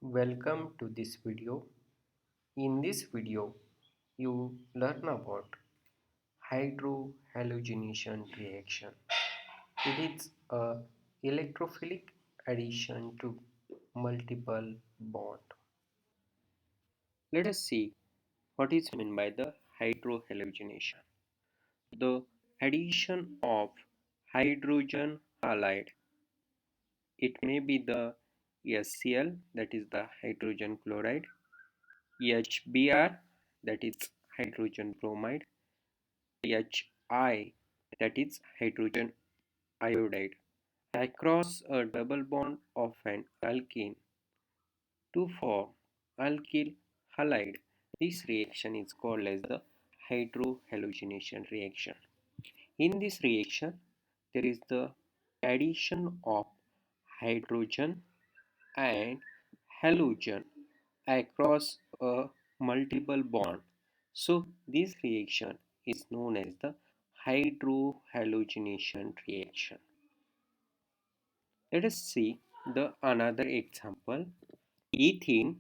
Welcome to this video. In this video, you learn about hydrohalogenation reaction. It is a electrophilic addition to multiple bond. Let us see what is meant by the hydrohalogenation. The addition of hydrogen halide. It may be the HCl, that is the hydrogen chloride, HBr, that is hydrogen bromide, HI, that is hydrogen iodide, across a double bond of an alkene to form alkyl halide. This reaction is called as the hydrohalogenation reaction. In this reaction, there is the addition of hydrogen and halogen across a multiple bond. So this reaction is known as the hydrohalogenation reaction. Let us see the another example. Ethene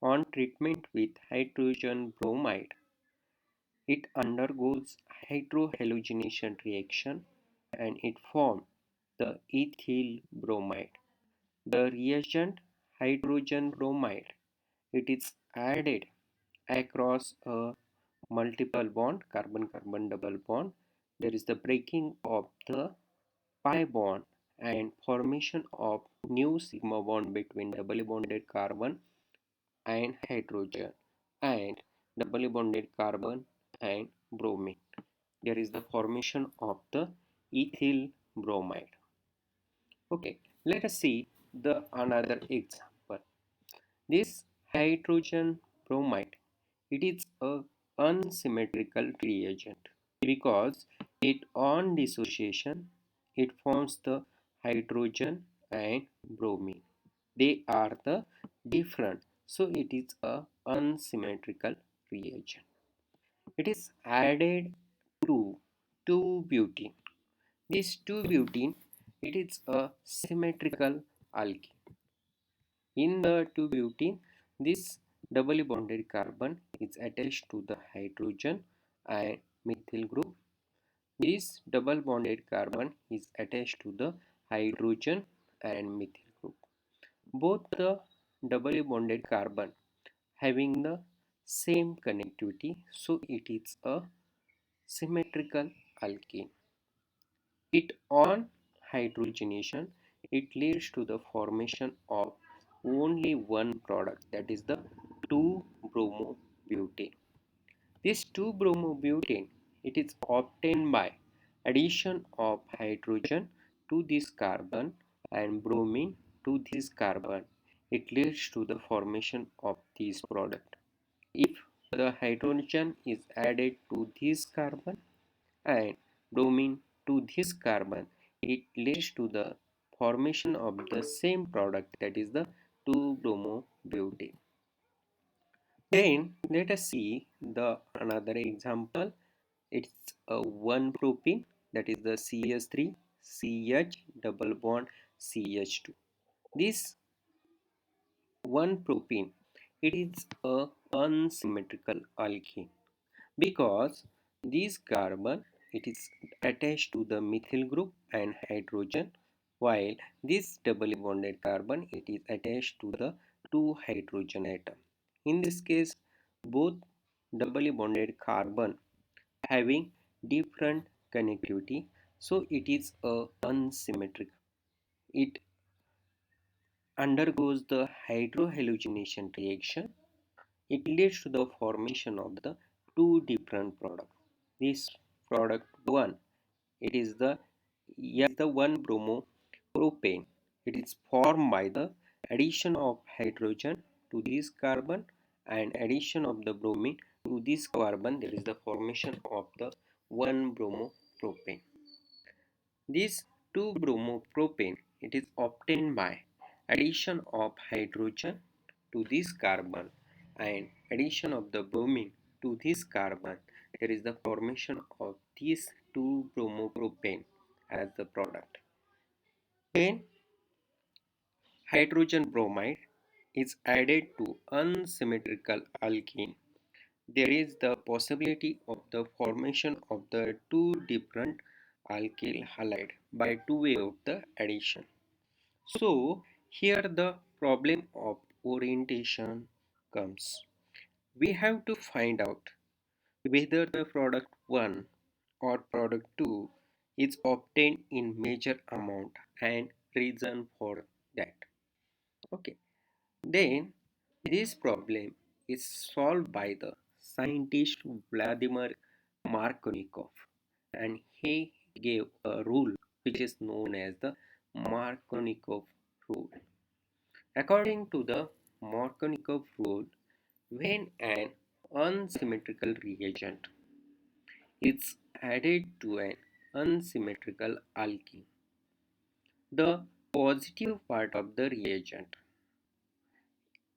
on treatment with hydrogen bromide. It undergoes hydrohalogenation reaction and it forms the ethyl bromide. The reagent hydrogen bromide, it is added across a multiple bond, carbon-carbon double bond. There is the breaking of the pi bond and formation of new sigma bond between doubly bonded carbon and hydrogen and doubly bonded carbon and bromine. There is the formation of the ethyl bromide. Okay, let us see the another example. This hydrogen bromide, it is a unsymmetrical reagent because it on dissociation it forms the hydrogen and bromine. They are the different, so it is a unsymmetrical reagent. It is added to 2-butene. This 2-butene, it is a symmetrical alkene. In the 2-butene, this doubly bonded carbon is attached to the hydrogen and methyl group. This double bonded carbon is attached to the hydrogen and methyl group. Both the doubly bonded carbon having the same connectivity, so it is a symmetrical alkene. It on hydrogenation, it leads to the formation of only one product, that is the 2-bromobutane. This 2-bromobutane, it is obtained by addition of hydrogen to this carbon and bromine to this carbon. It leads to the formation of this product. If the hydrogen is added to this carbon and bromine to this carbon, it leads to the formation of the same product, that is the 2-bromobutane. Then let us see the another example. It's a 1-propene, that is the CH3 CH double bond CH2. This 1-propene, it is a unsymmetrical alkene because this carbon, it is attached to the methyl group and hydrogen, while this doubly bonded carbon, it is attached to the 2 hydrogen atom. In this case, both doubly bonded carbon having different connectivity, so it is a unsymmetric. It undergoes the hydrohalogenation reaction. It leads to the formation of the two different products. This product 1, it is the 1-bromopropane. It is formed by the addition of hydrogen to this carbon and addition of the bromine to this carbon. There is the formation of the 1-bromopropane. This 2-bromopropane, it is obtained by addition of hydrogen to this carbon and addition of the bromine to this carbon. There is the formation of this 2-bromopropane as the product. Then hydrogen bromide, is added to unsymmetrical alkene, there is the possibility of the formation of the two different alkyl halide by two way of the addition. So here the problem of orientation comes. We have to find out whether the product 1 or product 2 is obtained in major amount and reason for that. Okay. Then this problem is solved by the scientist Vladimir Markovnikov, and he gave a rule which is known as the Markovnikov rule. According to the Markovnikov rule, when an unsymmetrical reagent is added to an unsymmetrical alkene, the positive part of the reagent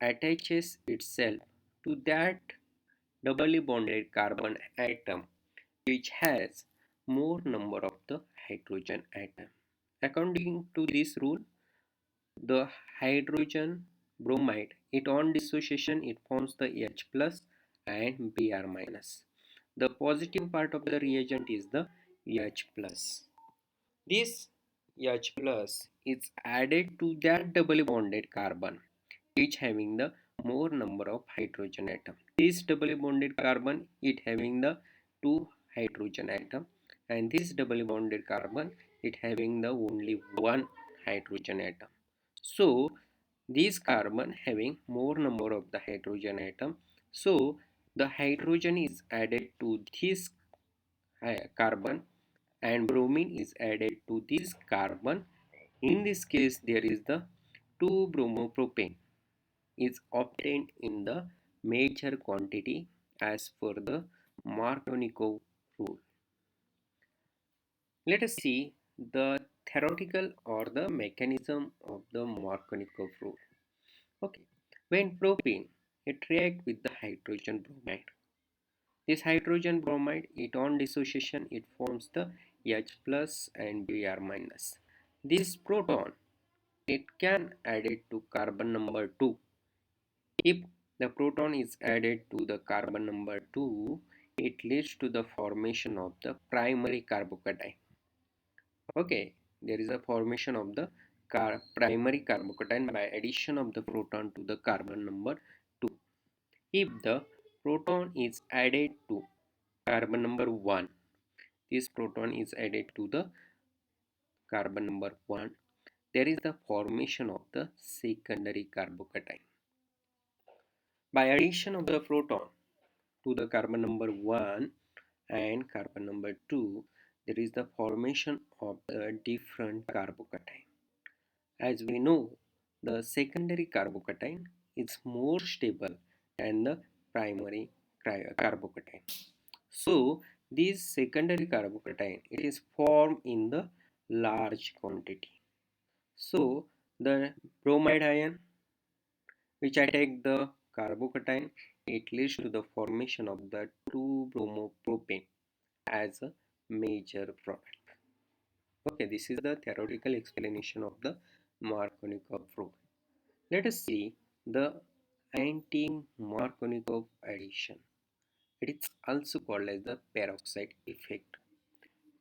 attaches itself to that doubly bonded carbon atom which has more number of the hydrogen atom. According to this rule, the hydrogen bromide, it on dissociation it forms the H plus and Br minus. The positive part of the reagent is the H plus. This H plus is added to that doubly bonded carbon each having the more number of hydrogen atom. This doubly bonded carbon it having the two hydrogen atom, and this doubly bonded carbon it having the only one hydrogen atom. So this carbon having more number of the hydrogen atom, so the hydrogen is added to this carbon and bromine is added to this carbon. In this case there is the 2 bromopropane is obtained in the major quantity as per the Markovnikov rule. Let us see the theoretical or the mechanism of the Markovnikov rule. Okay, when propane it react with the hydrogen bromide, this hydrogen bromide it on dissociation it forms the H plus and Br minus. This proton it can add it to carbon number 2. If the proton is added to the carbon number 2, it leads to the formation of the primary carbocation. Okay, there is a formation of the primary carbocation by addition of the proton to the carbon number 2. If the proton is added to carbon number 1, this proton is added to the carbon number 1, there is the formation of the secondary carbocation. By addition of the proton to the carbon number 1 and carbon number 2, there is the formation of the different carbocation. As we know, the secondary carbocation is more stable than the primary carbocation. So this secondary carbocation it is formed in the large quantity. So the bromide ion which attack the carbocation, it leads to the formation of the 2-bromopropane as a major product. Okay, this is the theoretical explanation of the Markovnikov rule. Let us see the anti-Markovnikov addition. It is also called as the peroxide effect.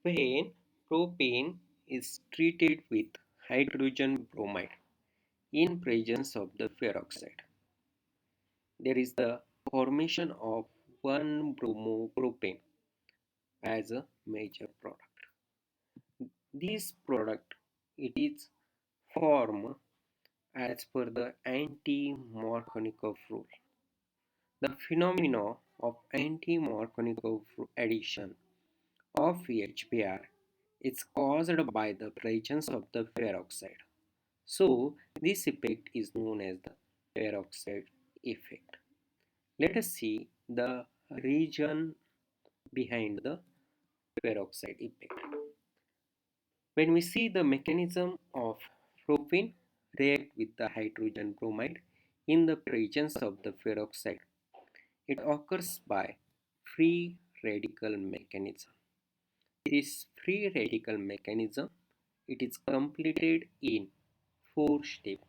When propane is treated with hydrogen bromide in presence of the peroxide, there is the formation of 1-bromopropane as a major product. This product it is formed as per the anti-Markovnikov rule. The phenomena of anti-Markovnikov addition of HBr is caused by the presence of the peroxide. So this effect is known as the peroxide effect. Let us see the region behind the peroxide effect. When we see the mechanism of propane react with the hydrogen bromide in the presence of the peroxide, it occurs by free radical mechanism. This free radical mechanism it is completed in 4 steps.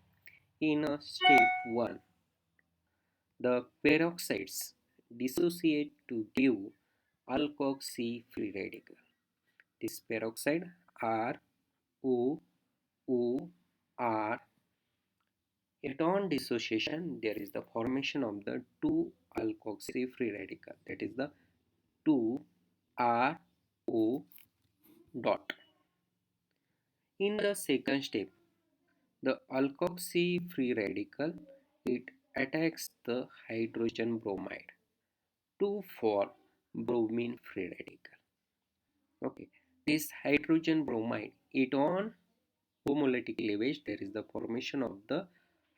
In a step 1, The peroxides dissociate to give alkoxy free radical. This peroxide R O O R. Yet on dissociation, there is the formation of the 2 alkoxy free radical, that is the 2RO dot. In the second step, the alkoxy free radical it attacks the hydrogen bromide to form bromine free radical. Okay, this hydrogen bromide it on homolytic cleavage there is the formation of the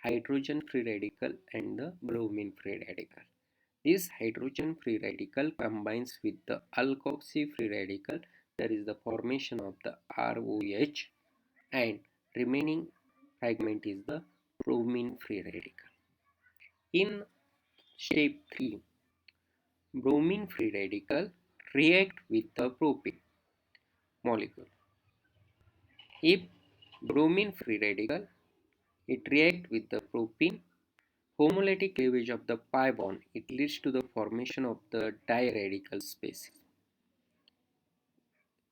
hydrogen free radical and the bromine free radical. This hydrogen free radical combines with the alkoxy free radical. There is the formation of the ROH and remaining fragment is the bromine free radical. In step 3, bromine free radical react with the propane molecule. If bromine free radical it react with the propene homolytic cleavage of the pi bond, it leads to the formation of the diradical species.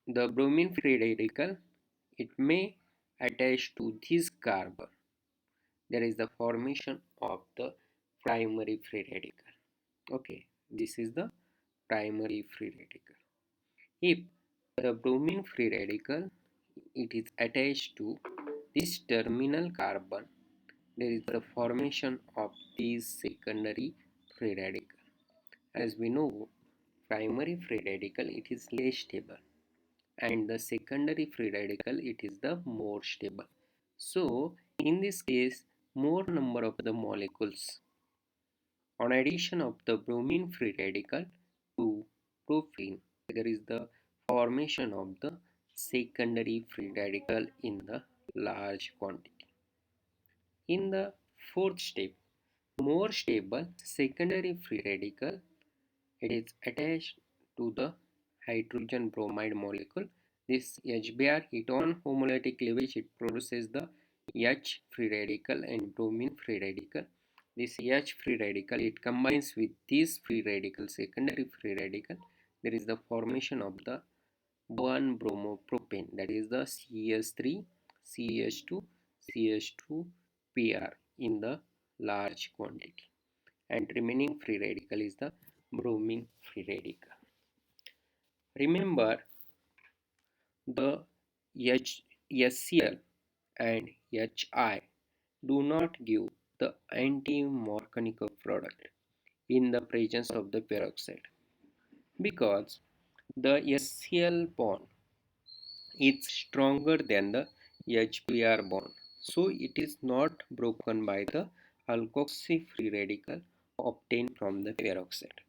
The bromine free radical it may attach to this carbon. There is the formation of the primary free radical. Okay, this is the primary free radical. If the bromine free radical it is attached to this terminal carbon, there is the formation of this secondary free radical. As we know, primary free radical it is less stable and the secondary free radical it is the more stable. So in this case, more number of the molecules on addition of the bromine free radical to propene, there is the formation of the secondary free radical in the large quantity. In the fourth step, more stable secondary free radical it is attached to the hydrogen bromide molecule. This HBr heat on homolytic cleavage it produces the H free radical and bromine free radical. This H free radical it combines with this free radical secondary free radical. There is the formation of the 1 bromopropane, that is the CH3 CH2 CH2 PR in the large quantity, and remaining free radical is the bromine free radical. Remember, the HCl and HI do not give the anti-Markovnikov product in the presence of the peroxide because the HCl bond is stronger than the HBr bond, so it is not broken by the alkoxy free radical obtained from the peroxide.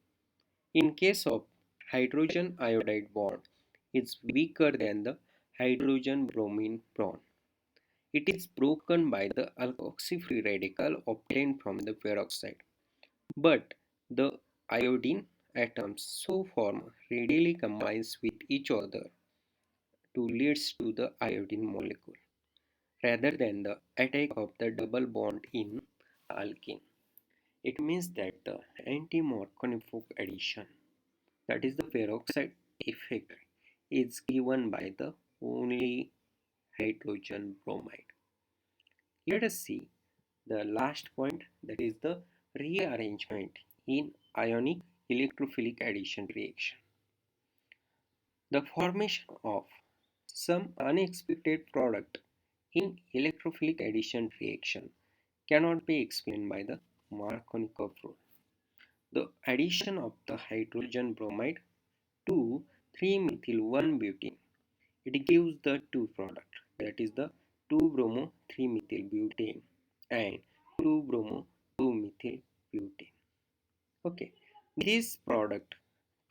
In case of hydrogen iodide bond, is weaker than the hydrogen bromine bond. It is broken by the alkoxy free radical obtained from the peroxide. But the iodine atoms so form readily combines with each other to leads to the iodine molecule rather than the attack of the double bond in alkene. It means that the anti-Markovnikov addition, that is the peroxide effect, is given by the only hydrogen bromide. Let us see the last point, that is the rearrangement in ionic electrophilic addition reaction. The formation of some unexpected product in electrophilic addition reaction cannot be explained by the Markovnikov rule. The addition of the hydrogen bromide to 3-methyl-1-butene it gives the two product, that is the 2-bromo-3-methyl-butane and 2-bromo-2-methyl-butane. Okay, this product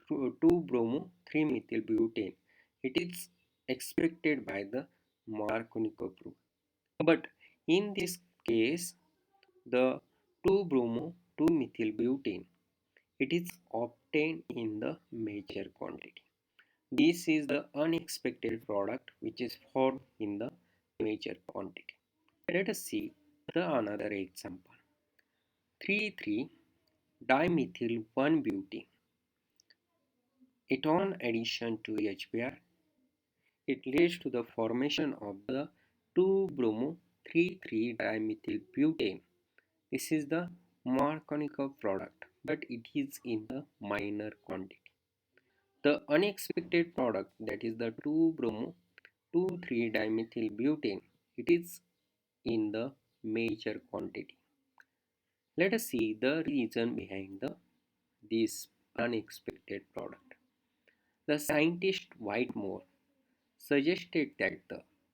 2-bromo-3-methyl-butane it is expected by the Markovnikov rule, but in this case the 2-bromo-2-methyl-butane it is obtained in the major quantity. This is the unexpected product which is formed in the major quantity. Let us see the another example. 3,3 dimethyl 1-butene. It on addition to HBr, it leads to the formation of the 2-bromo-3,3-dimethyl butane. This is the Markovnikov product, but it is in the minor quantity. The unexpected product, that is the 2-bromo-2,3-dimethyl butane, it is in the major quantity. Let us see the reason behind this unexpected product. The scientist Whitmore suggested that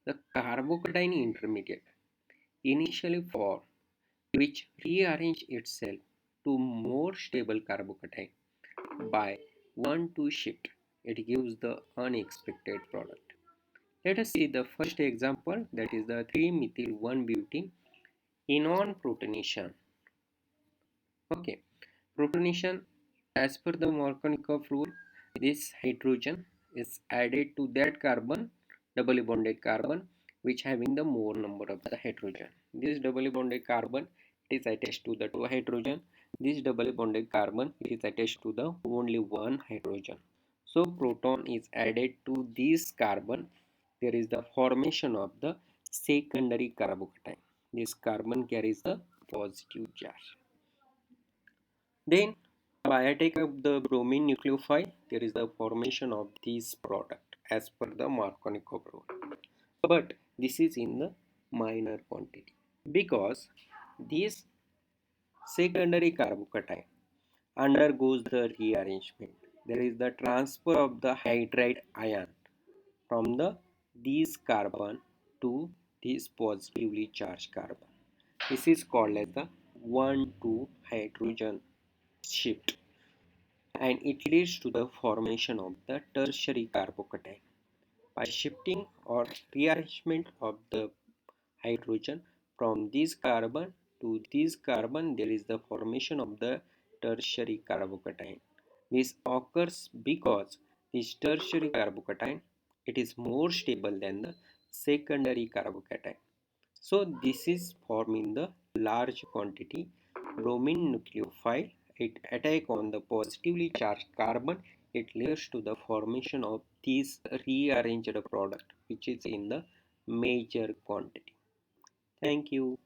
the carbocation intermediate initially formed, which rearrange itself to more stable carbocation by 1,2 shift, it gives the unexpected product. Let us see the first example, that is the 3-methyl 1-butene enone protonation. Okay, protonation, as per the Markovnikov rule, this hydrogen is added to that carbon, doubly bonded carbon, which having the more number of the hydrogen. This doubly bonded carbon, it is attached to the two hydrogen. This doubly bonded carbon, it is attached to the only one hydrogen. So proton is added to this carbon. There is the formation of the secondary carbocation. This carbon carries the positive charge. Then by attack of the bromine nucleophile, there is the formation of this product as per the Markovnikov rule. But this is in the minor quantity because this secondary carbocation undergoes the rearrangement. There is the transfer of the hydride ion from the this carbon to this positively charged carbon. This is called as the 1,2 hydrogen shift, and it leads to the formation of the tertiary carbocation. By shifting or rearrangement of the hydrogen from this carbon to this carbon, there is the formation of the tertiary carbocation. This occurs because this tertiary carbocation, it is more stable than the secondary carbocation. So this is forming the large quantity bromine nucleophile. It attack on the positively charged carbon. It leads to the formation of this rearranged product, which is in the major quantity. Thank you.